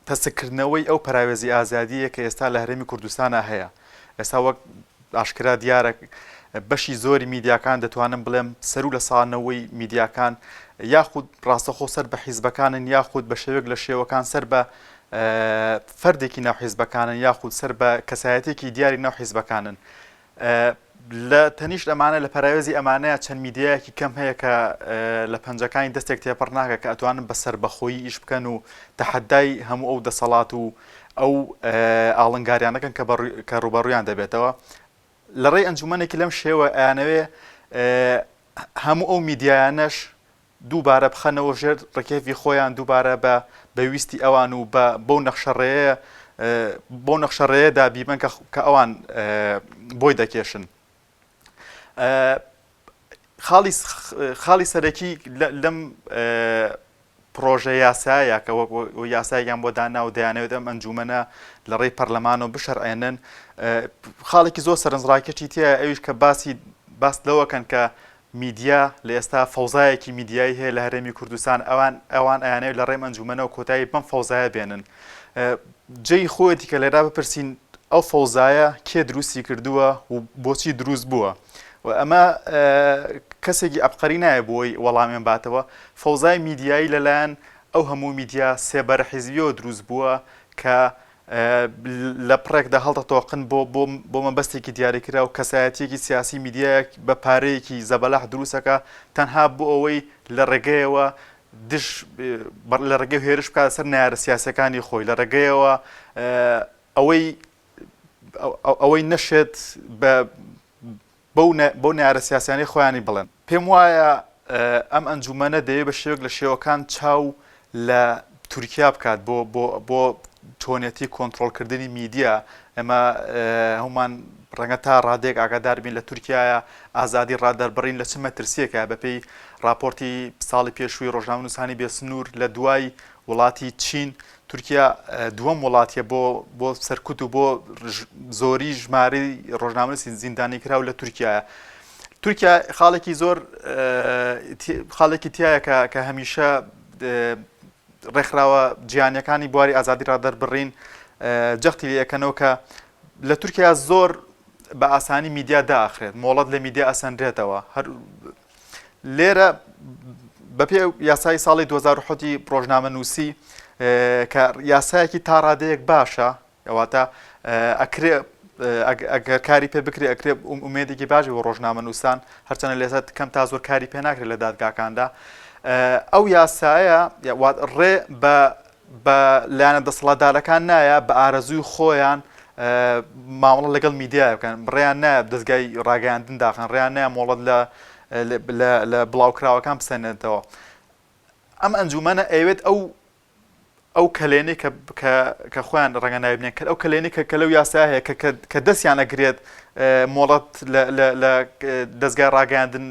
پەسەکردنەوەی ئەو پەراوێزی ئازادیە کە ئێستا لە هەرێمی کوردستانە هەیە. ئێستا وەک ئاشکرا دیارە بەشی زۆری میدیاکان دەتوانم بڵێم سەر و لە ساڵنەوەی میدیاکان یاخود ڕاستەخۆ سەر بە حیزبەکانن یاخود بە شێوەیەک لە شێوەکان سەر بە فەردێکی ناو حیزبەکانن یاخود سەر بە کەسایەتێکی دیاری ناو حیزبەکانن. لە تەنیشت ئەمانە لە پەراوێزی ئەمانەیە چەند میدیایەکی کەم هەیە کە لە پەنجەکانی دەستێک تێپەڕ ناکە کە ئەتوانن بە سەربەخۆیی ئیش بکەن و تەحەدای هەموو ئەو دەسەڵات و ئەو ئاڵنگاریانەکەن کە ڕوبەڕوویان دەبێتەوە. لە ڕێی ئەنجومەنێکی لەم شێوە ئەیانەوێ هەموو ئەو میدیایانەش دووبارە بخەنەوە ژێر ڕکێفی خۆیان دووبارە بە بەویستی ئەوان و بۆ نەخشەڕێیەدا بیبن کە ئەوان بۆی دەکێشن. خاڵی سەرەکی لەم پرۆژە یاسایە کە یاساییان بۆ دانا و دەیانەوێت ئەم ئەنجومەنە لە ڕێی پەرلەمانەوە بشەرعێنن، خاڵێکی زۆر سەرنجڕاکێکی تایە ئەویش کە باس لەوەکەن کە میدیا لە ئێستا فەوزایەکی میدیایی هەیە لە هەرێمی کوردستان، ئەوان ئەیانەوێت لە ڕێم ئەنجومەنەوە کۆتایی بەم فەوزایە بێنن. جێی خۆیەتی کە لێرا بپرسین ئەو فەوزایە کێ دروستی کردووە و بۆچی دروست بووە و ئەمە کەسێکی ئەبقەری نایە بۆی وەڵامیان باتەوە. فەوزای میدیایی لەلایەن ئەو هەموو میدیا سێبەرە حیزبیەوە دروست بووە کە لە پڕێکدا هەڵدەتۆقن بۆ مەبەستێکی دیاریکرا و کەسایەتیەکی سیاسی میدیایەک بە پارەیەکی زەبەلاح دروستەکە تەنها بۆ ئەوەی لە ڕێگەیەوە لە ڕێگەی هێرش بکات سەر نایارە سیاسەکانی خۆی، لە ڕێگەیەوە ئەوەی نەشێت بەو نایارە سیاسیانی خۆیانی بڵێن. پێم وایە ئەم ئەنجومەنە دەیێت بە شێوەیەک لە شێوەکان چاو لە تورکیا بکات بۆ چۆنیەتی کۆنتترۆلکردنی میدیا. ئەمە هەمومان ڕەنگە تا ڕادێک ئاگادار بین لە تورکایە ئازادی ڕادەربڕین لە چ مەترسیەکە بەپێی راپۆرتی ساڵی پێشووی ڕۆژنامە نووسانی بێسنوور لە دوای وڵاتی چین تورکیا دووەم وڵاتیە بۆ سەرکوت و بۆ زۆری ژمارەی ڕۆژنامەنووسی زیندانی کراو لە تورکایە. تورکیا خاڵێکی تایە کە هەمیشە ڕێکخراوە جیهانیەکانی بواری ئازادی ڕادەربڕین جەختی لێ یەکەنەوە کە لە تورکیا زۆر بە ئاسانی میدیا داخرێت، مۆڵەت لە میدیا ئەسەندرێتەوە. لێرە بەپێ یاسای ساڵی 2007 ڕۆژنامە نووسی کە یاسایەکی تا ڕادەیەک باشە، ئەواتە ئەکرێ ئەگەر کاری پێ بکرێ ئەکرێ ئومێدێکی باشی بۆ ڕۆژنامە نووسان هەرچەنە لێستا کەم تا زۆر کاری پێ ناکرێت لە دادگاکاندا. ئەو یاسایە ڕێ بە لایەنە دەسەڵاتدارەکان نایە بە ئارەزووی خۆیان مامەڵە لەگەڵ میدیای بکەن، ڕێیان نایە دەستگای ڕاگەیاندن داخن، ڕێیان نایە مۆڵەت لە بڵاوکراوەکان بسەنێتەوە. ئەم ئەنجومەنە ئەوێت ئەو کەلێنەی کە خۆیان ڕەنگە ناوێنێن کە ئەو کەلێنی کە لەو یاسای هەیە کە دەستیان ئەگرێت مۆڵەت لە دەستگای ڕاگەیاندن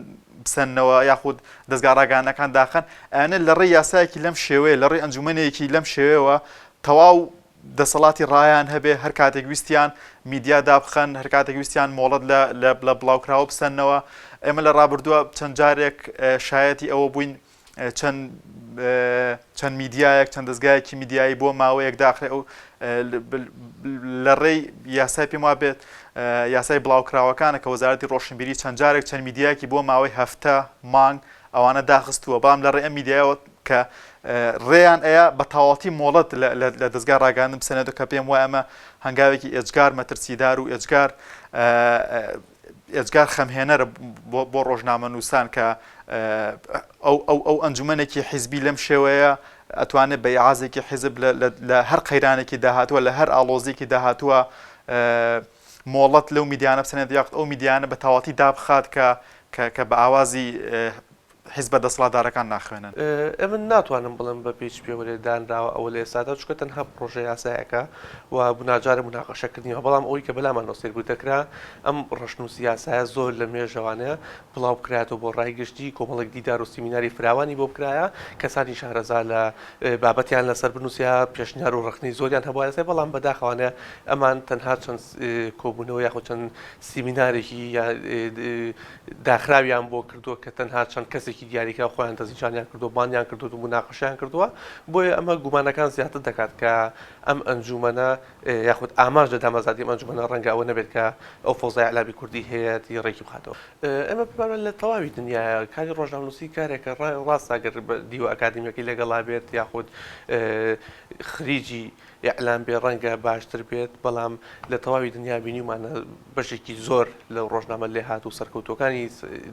بسەنەوە یاخود دەستگا ڕاگەیاندنەکان داخن، ئەوانە لە ڕێی یاسایەکی لەم شێوەیە لە ڕێی ئەنجومەنێکی لەم شێوەیەوە تەواو دەسەڵاتی ڕایان هەبێ هەر کاتێک ویستیان میدیا دابخەن، هەر کاتێک ویستیان مۆڵەت لە بڵاوکراوە بسەنەوە. ئێمە لە ڕابردووە چەند جارێک شایەتی ئەوە بووین چەند میدیایەک چەند دەستگایەکی میدیایی بۆ ماوەیەک داخرێ ئەو لە ڕێی یاسای پێم وا بێت یاسای بڵاوکراوەکانە کە وەزارەتی ڕۆشنبیری چەند جارێک چەند میدیایەکی بۆ ماوەی هەفتە مانگ ئەوانە داخستووە، بەڵام لە ڕێ ئەم میدیایەوە کە ڕێیان ئەیە بە تەواوەتی مۆڵەت لە دەستگا ڕاگەاندن بسەنێتەوە کە پێم وایە ئەمە هەنگاوێکی ئێجگار مەترسیدار و ئێجگار خەمهێنەرە بۆ ڕۆژنامە نووسان کە ئەو ئەنجومەنێکی حیزبی لەم شێوەیە ئەتوانێت بە ئیعازێکی حیزب لە هەر قەیرانێکی داهاتووە لە هەر ئاڵۆزێکی داهاتووە مۆڵەت لەو میدیانە بسەنێت یاخود ئەو میدیانە بە تەواوەتی دابخات کە بە ئاوازی حیزبە دەسەڵاتدارەکان ناخوێنن. ئەمن ناتوانم بڵم بە پێچ پێوەێ دانراوە ئەوە لە ئێستادا چکە تەنها پرۆژە یاسایەکە و بناجارە مناقەشەکردنیەوە، بەڵام ئەوەی کە بەلامان نۆسێر بوو دەکرا ئەم ڕەشنووسی یاسایە زۆر لە مێژەوانەیە بڵاو بکرێتەوە بۆ ڕایگەشتی کۆمەڵێک دیدار و سیمیناری فراوانی بۆ بکرایە، کەسانی شارەزا لە بابەتیان لەسەر بنووسیا پێشنیار و ڕخنەی زۆریان هەبووە یاسای، بەڵام بەداخەوانە ئەمان تەنها چەند کۆبوونەوە یاخود چەند سیمینارێکی داخراویان بۆ کردووە کە تەنها چەند کەسێکی ڕۆژێکی دیاریکە خۆیان دەستنیشانیان کردو بانیان کردو و مناقەشیان کردووە بۆیە ئەمە گومانەکان زیاتر دەکات کە ئەم ئەنجومەنە یاخود ئاماژ دەدام ئازادی ئەنجومەنە ڕەنگە ئەوە نەبێت کە ئەو فۆزای عەلابی کوردی هەیەی ڕێکی بخاتەوە ئەمە پێمان لە تەواوی دنیاە کاری ڕۆژنامەنووسی کارێکە ڕاستە ئەگەر دیوە ئەکادمیەکەی لەگەڵا بێت یاخود خریجی ئیعلام بێ ڕەنگە باشتر بێت بەڵام لە تەواوی دنیا بینیمانە بەشێکی زۆر لە ڕۆژنامە لێ هات و سەرکەوتوەکانی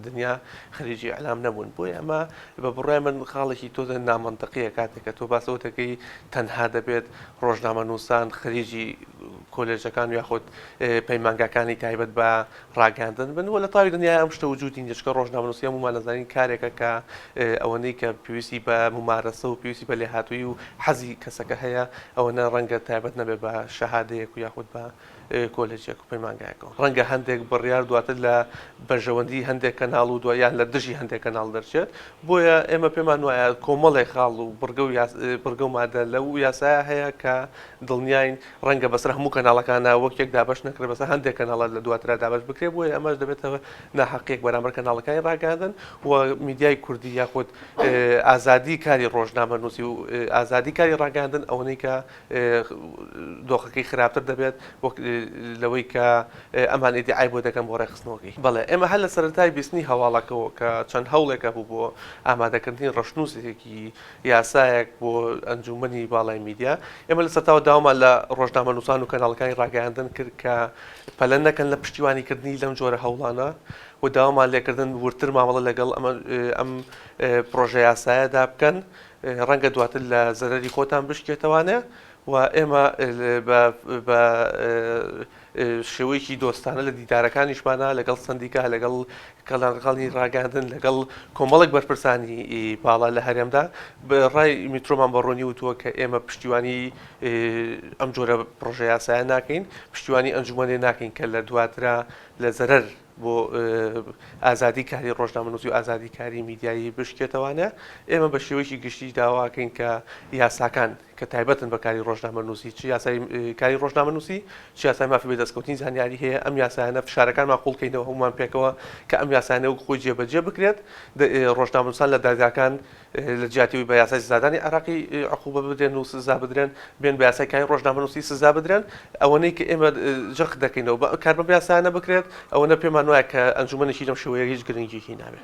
دنیا خەریجی ئیعلام نەبوون بۆیە ئەمە بە بڕای من خاڵێکی تۆ نامەنتەقیە کاتێکە تۆ باسەوە دەکەی تەنها دەبێت ڕۆژنامەنووسان خەریجی کۆلێژەکان و یاخود پەیمانگاکانی تایبەت بە ڕاگەاندن بن و لە تاوی دنیای ئەم شتە وجودی نیشکە ڕۆژنامەنووسی هەمومان نەزانین کارێکە کە ئەوەنەی کە پێویستی بە ممارەسە و پێویستی بە لێهاتووی و حەزی کەسەکە هەیە ئەوەنە ڕەنگە تایبەت نەبێت بە شەهادەیەک و یاخود بە کۆلێجێک و پەیمانگایەکەوە ڕەنگە هەندێک بڕیار دواتر لە بەرژەوەندی هەندێک کەناڵ و دوایان لە دژی هەندێک کەناڵ دەرچێت بۆیە ئێمە پێمان وایە کۆمەڵی خاڵ و بڕگە و مادە لەو یاسایە هەیە کە دڵنیاین ڕەنگە بەسەر هەموو کەناڵەکانە وەک یەک دابش نەکرێت بەسەر هەندێک کەناڵات لە دواترا دابش بکرێت بۆیە ئەمەش دەبێتەوە ناحەقیەک بەرامبەر کەناڵەکانی ڕاگەاندن و میدیای کوردی یاخود ئازادی کاری ڕۆژنامەنووسی و ئازادی کاری ڕاگەاندن ئەوەی کە دۆخەکەی خراپتر دەبێت لەوەی کە ئەمان ئیدعای بۆ دەکەم بۆ ڕێخستنەوەکەی بەڵێ ئێمە هەر لە سەرەتای بیستنی هەواڵەکەەوە کە چەند هەوڵێکە بوو بۆ ئامادەکردنی ڕەشنووسێکی یاسایەک بۆ ئەنجومەنی باڵای میدیا ئێمە لە سەرتاوە داوامان لە ڕۆژنامەنووسان و کەناڵەکانی ڕاگەاندن کرد کە پەلە نەکەن لە پشتیوانیکردنی لەم جۆرە هەوڵانە و داوامان لێکردن ورتر مامەڵە لەگەڵ ئەم پرۆژە یاسایەدا بکەن ڕەنگە دواتر لە زەرەری خۆتان بشکێتەوانێ و ئێمە بە شێوەیەکی دۆستانە لە دیدارەکانیشمانە لەگەڵ سندیکا لەگەڵ کەڵی ڕاگەاندن لەگەڵ کۆمەڵێک بەرپرسانی باڵا لە هەرێمدا بە ڕای میترۆمان بەڕۆنی وتووە کە ئێمە پشتیوانی ئەم جۆرە پرۆژە یاسایە ناکەین پشتیوانی ئەنجومەنێ ناکەین کە لە دواترا لە زەرەر بۆ ئازادی کاری ڕۆژنامەنووسی و ئازادی کاری میدیایی بشکێتەوانە ئێمە بە شێوەیەکی گشتی داواکەین کە یاساکان کە تایبەتن بە کاری ڕۆژنامەنووسی چ یاسای کاری ڕۆژنامەنووسی چ یاسای مافی بەدەستکەوتنی زانیاری هەیە ئەم یاسایانە فشارەکانمان قوڵکەینەوە هەمومان پێکەوە کە ئەم یاسانە و خۆی جێبەجێ بکرێت ڕۆژنامەنووسان لە دادگاکان لە جیاتیەوەی بە یاسای سزادانی عراقی عقوبە بدرێن و سزا بدرێن بێن بە یاسای کاری ڕۆژنامەنووسی سزا بدرێن ئەوەنەی کە ئێمە جەق دەکەینەوە کار بە یاسانە بکرێت ئەوەنە پێمان وایە کە ئەنجومەنێکی لەم شێوەیە هیچ گرنگیی نابێت